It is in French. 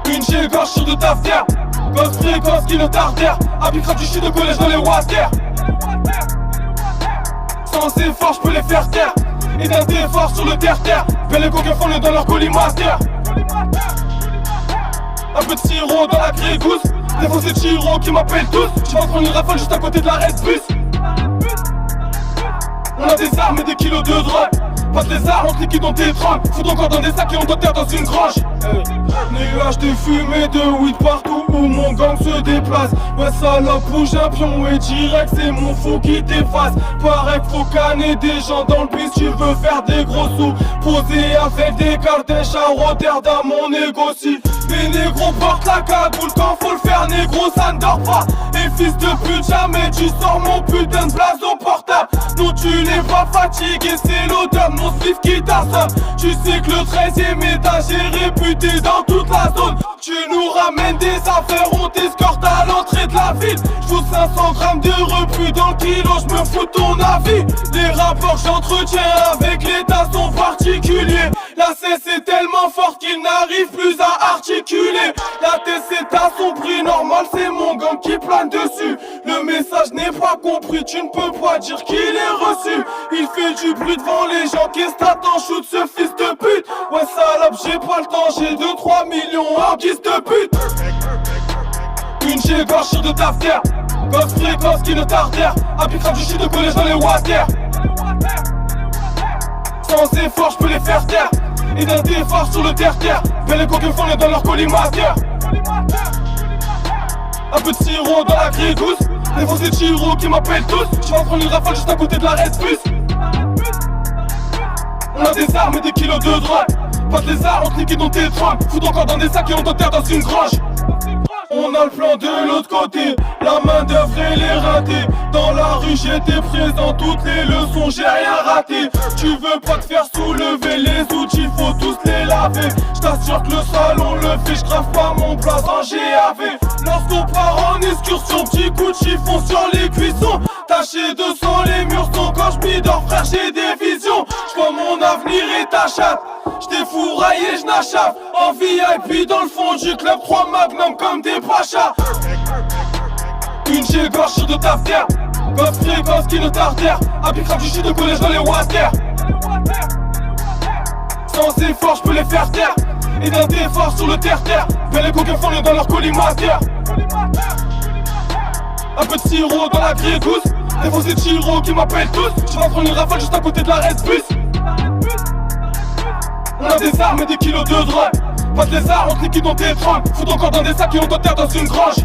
Une G gauche sur de ta fière. Gosse fréquence qui ne t'artère. Arbitrage du shit de collège dans les water. Sans effort j'peux les faire taire. Et d'un effort sur le terre-terre. Belle coquins font le dans leur collimateur. Un peu de sirop dans la grégousse. Des fois c'est Chiro qui m'appelle tous. J'suis en train de rafale juste à côté de la Red Bus. On a des armes et des kilos de drogue. Passe les armes, on te liquide dans tes trompes. Fout encore dans des sacs et on t'enterre dans une grange. Nuages de fumée, de weed partout où mon gang se déplace. Ouais salope, bouge un pion et direct c'est mon fou qui t'efface. Pareil qu'il faut canner des gens dans le bus. Tu veux faire des gros sous. Poser avec des cartèches à Rotterdam, on négocie. Les négros portent la cagoule quand faut le faire, négro ça ne dort pas. Et fils de pute, jamais tu sors mon putain de blason portable. Non tu n'es pas fatigué, c'est l'odeur de mon slip qui t'assomme. Tu sais que le 13e étage est réputé dans toute la zone. Tu nous ramènes des affaires, on t'escorte à l'entrée de la ville. J'fous 500 grammes de repu dans le kilo, j'me fous ton avis. Les rapports que j'entretiens avec l'État sont particuliers. La cesse est tellement forte qu'il n'arrive plus à articuler. La tête c'est à son prix normal, c'est mon gang qui plane dessus. Le message n'est pas compris, tu ne peux pas dire qu'il est reçu. Il fait du bruit devant les gens, qu'est-ce t'attends, shoot ce fils de pute. Ouais salope, j'ai pas le temps, j'ai 2-3 millions en guise de pute. Une G gauche sur de ta fière. Gosse fréquence qui ne t'artère. Arbitrage du shit de collège dans les water. Sans effort j'peux les faire taire. Et d'un effort sur le terre-terre. Belle coquins font le dans leur collimateur. Un peu de sirop dans la grégousse. Des fois c'est Chiro qui m'appelle tous. J'suis en train de rafale juste à côté de la Red Bus. On a des armes et des kilos de drogue. Passe les armes, on te liquide dans tes trompes. Fout encore dans des sacs et on t'enterre dans une grange. On a le plan de l'autre côté, la main d'œuvre et les ratés. Dans la rue j'étais présent, toutes les leçons j'ai rien raté. Tu veux pas te faire soulever, les outils faut tous les laver. J't'assure que le salon le fait, j'grave pas mon blaze en GAV. Lorsqu'on part en excursion, petit coup de chiffon sur les cuissons. Taché de sang, les murs sont quand j'm'idore frère, j'ai des visions. J'vois mon avenir et ta chatte. J't'ai fourraillé, j'n'achave. En VIP dans le fond du club, 3 magnum comme des pachas. Une G gauche sur de ta fière. Gosse fréquence qui ne t'artère. Arbitrage du shit de collège dans les water. Sans effort j'peux les faire taire. Et d'un effort sur le terre-terre. Belle coquins font le dans leur collimateur. Un peu de sirop dans la grégousse. Des fois c'est Chiro qui m'appelle tous. J'suis en train de rafale juste à côté de la Red Bus. On a des armes et des kilos de drogue. Passe les armes, on te liquide dans tes trompes. Fout encore dans des sacs et on t'enterre dans une grange.